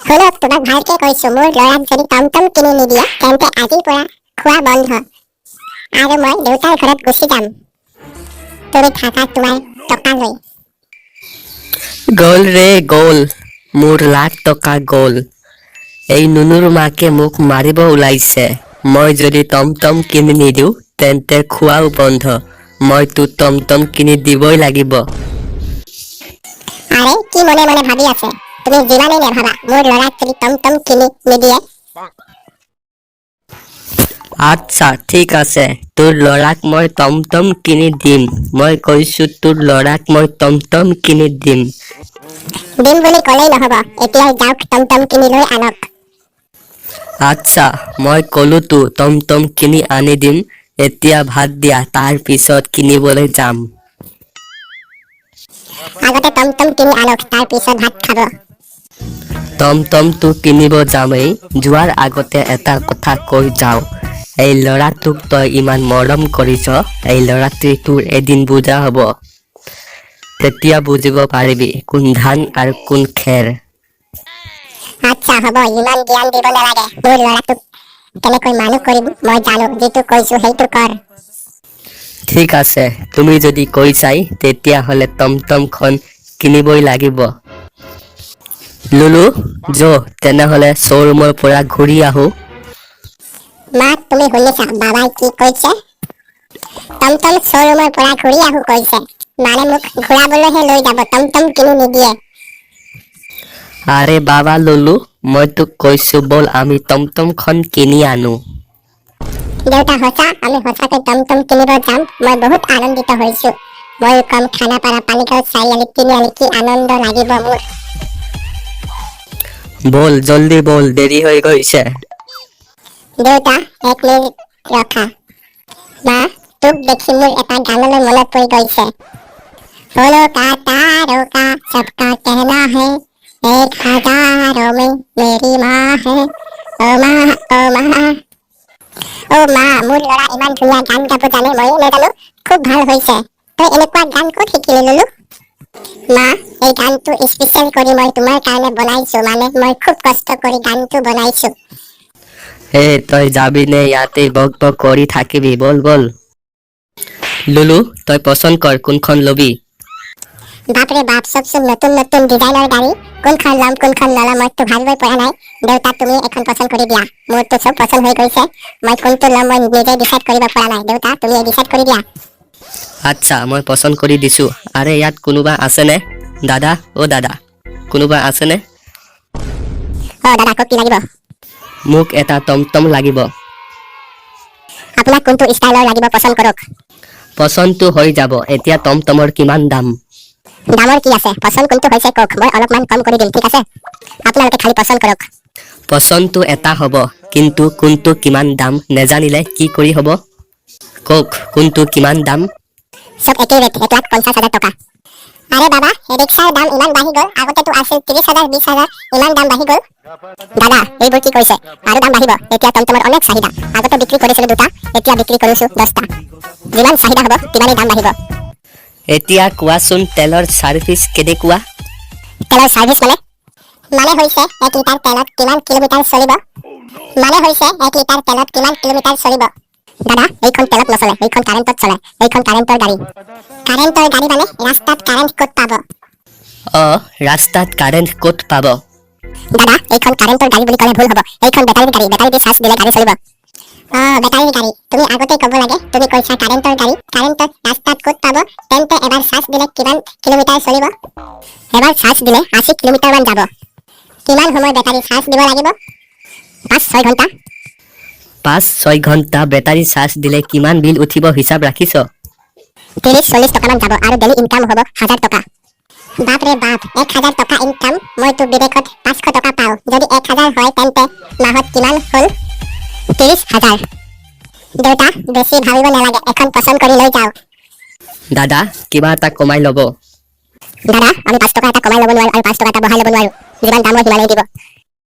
শুনক তোমাক ভালকে কৈছো, মোৰ ল'ৰাক যদি টমটম কিনি নিদিয়ে তেন্তে আজিৰ পৰা খোৱা বন্ধ আৰু মই দেউতাৰ ঘৰত গুচি যাম। তুমি থাকা তোমাৰ টকা লৈ। গ'ল ৰে গ'ল, মোৰ লাখ টকা গ'ল। এই নুনুৰ মাকে মোক মাৰিব ওলাইছে। মই যদি টমটম কিনি নিদিওঁ তেন্তে খোৱাও বন্ধ। মইতো টমটম কিনি দিবই লাগিব। আৰে কি মনে মনে ভাবি আছে? তুমি যিমানেই নেভাবা, মোৰ ল'ৰাক যদি টমটম কিনি নিদিয়ে আচ্ছা ঠিক আছে, তোৰ ল'ৰাক মই টমটম কিনি দিম। মই কৈছো তোৰ ল'ৰাক মই টমটম কিনি দিম। দিম বুলি ক'লেই নহ'ব, এতিয়াই যাওক টমটম কিনি লৈ আনক। আচ্ছা মই ক'লোতো টমটম কিনি আনি দিম। এতিয়া ভাত দিয়া, তাৰ পিছত কিনিবলৈ যাম। আগতে টমটম কিনি আনক, তাৰ পিছত ভাত খাব। টমটমটো কিনিব যামেই, যোৱাৰ আগতে এটা কথা কৈ যাওঁ। এই ল'ৰাটোক তই ইমান মৰম কৰিছ, এই ল'ৰাটোৱে তোৰ এদিন বুজা হ'ব। তেতিয়া বুজিব পাৰিবি কোন ধান আৰু কোন খেৰ। আচ্ছা হ'ব, ইমান জ্ঞান দিব নালাগে। মোৰ ল'ৰাটোক কেনেকৈ মানুহ কৰিম মই জানো, যিটো কৈছো সেইটো কৰ। ঠিক আছে, তুমি যদি কৈছাই তেতিয়াহ'লে টমটমখন কিনিবই লাগিব। লুলু তেনেহ'লে শ্ব'ৰুমৰ পৰা ঘূৰি আহো। মা তুমি শুনিছা বাবাই কি কৈছে? টমটম শ্ব'ৰুমৰ পৰা ঘূৰি আহো কৈছে, মানে মোক ঘূৰাবলৈহে লৈ যাব, টমটম কিনি নিদিয়ে। আৰে বাবা লুলু, মই তোক কৈছো ব'ল আমি টমটমখন কিনি আনো। দেউতা সঁচা? আমি সঁচাকৈ টমটম কিনিব যাম? মই বহুত আনন্দিত হৈছো। ময়ো কম খানাপাৰা পানীগাঁও চাৰিআলিত তিনিআলি, কি আনন্দ লাগিব মোৰ। ব'ল জল্দি ব'ল, দেৰি হৈ গৈছে। দেউতা এক মিনিট ৰখা। মা তোক দেখি মোৰ এটা গানলৈ মনত পৰি গৈছে। फूलों का तारों का सबका कहना है, एक हजारों में मेरी माँ है। ओ माँ ओ माँ ओ মাঁ, মোৰ ল'ৰা ইমান ধুনীয়া গান গাব জানে, ময়ো নাজানো। খুব ভাল হৈছে। তই এনেকুৱা গান ক'ত শিকিলি লুলু? মা, এই গানটো স্পেচিয়েল কৰি মই তোমাৰ কাৰণে বনাইছো, মানে মই খুব কষ্ট কৰি গানটো বনাইছো। তই যাবি নে ইয়াতে বক বক কৰি থাকিবি? বল বল। লুলু তই পচন্দ কৰ কোনখন লবি। বাপৰে বাপ, চবচোন নতুন নতুন ডিজাইনৰ গাড়ী। কোনখন ল'ম কোনখন নল'ম মইতো ভাবিবই পৰা নাই। দেউতা তুমি এখন পচন্দ কৰি দিয়া। মোৰতো চব পচন্দ হৈ গৈছে, মই কোনটো ল'ম মই নিজে ডিচাইড কৰিব পৰা নাই। দেউতা তুমি ডিচাইড কৰি দিয়া। আচ্ছা মই পচন্দ কৰি দিছো। আৰে ইয়াত কোনোবা আছেনে? দাদা অ দাদা, কোনোবা আছেনে? দাদা কওক কি লাগিব? মোক এটা টমটম লাগিব। আপোনাক কোনটো ষ্টাইলৰ লাগিব পচন্দ কৰক। পচন্দটো হৈ যাব। এতিয়া টমটমৰ কিমান দাম? দামৰ কি আছে, পচন্দ কোনটো হৈছে কওক, মই অলপমান কম কৰি দিম, ঠিক আছে? আপোনালোকে খালি পচন্দ কৰক। পচন্দটো এটা হ'ব, কিন্তু কোনটো কিমান দাম নেজানিলে কি কৰি হ'ব? কওক কোনটো কিমান দাম? চব একেই ৰেট, 1,50,000 টকা। আৰে বাবা, ৰিক্সাৰ দাম ইমান বাঢ়ি গ'ল, আগতেতো আছিল 30,000 20,000, ইমান দাম বাঢ়ি গ'ল। দাদা এইবোৰ কি কৈছে? আৰু দাম বাঢ়িব, এতিয়া টমটমৰ অনেক চাহিদা। আগতে বিক্ৰী কৰিছিলো 2টা, এতিয়া বিক্ৰী কৰিছো 10টা। যিমান চাহিদা হ'ব তিমানেই দাম বাঢ়িব। এতিয়া কোৱাচোন তেলৰ চাৰ্ভিচ কেনেকুৱা? তেলৰ চাৰ্ভিচ মানে হৈছে 1 লিটাৰ তেলত কিমান কিলোমিটাৰ চলিব। দাদা এইখন তেলত নচলে, এইখন কাৰেণ্টত চলে, এইখন কাৰেণ্টৰ গাড়ী। কাৰেণ্টৰ গাড়ী মানে ৰাস্তাত কাৰেণ্ট ক'ত পাব? ৰাস্তাত কাৰেণ্ট ক'ত পাব? দাদা এইখন কাৰেণ্টৰ গাড়ী বুলি ক'লে ভুল হ'ব, এইখন বেটাৰীৰ গাড়ী, বেটাৰী দি চাৰ্জ দিলে গাড়ী চলিব। বেটাৰীৰ গাড়ী, তুমি আগতে ক'ব লাগে, তুমি কৈছা কাৰেণ্টৰ গাড়ী, কাৰেণ্টত ৰাস্তাত ক'ত পাব, তেন্তে এবাৰ চাৰ্জ দিলে কিমান কিলোমিটাৰ চলিব? এবাৰ চাৰ্জ দিলে 80 কিলোমিটাৰ মান যাব। কিমান সময় বেটাৰী চাৰ্জ দিব লাগিব? 5-6 ঘণ্টা। 5-6 ঘণ্টা বেটাৰী চাৰ্জ দিলে কিমান বিল উঠিব হিচাপ ৰাখিছ? 30-40 টকা মান যাব, আৰু ডেইলি ইনকাম হ'ব 1000 টকা। বাপৰে বাপ, 1000 টকা ইনকাম? মইতো বিদেশত 500 টকা পাওঁ। যদি 1000 হয় তেন্তে মাহত কিমান হ'ল? 30,000। দেউতা বেছি ভাবিব নালাগে, এখন পচন্দ কৰি লৈ যাওক। দাদা কিবা এটা কমাই ল'ব। দাদা আমি 5 টকা এটা কমাই ল'ব নোৱাৰো আৰু 5 টকা এটা বঢ়াই ল'ব নোৱাৰো, যিমান দাম হয় সিমানেই দিব।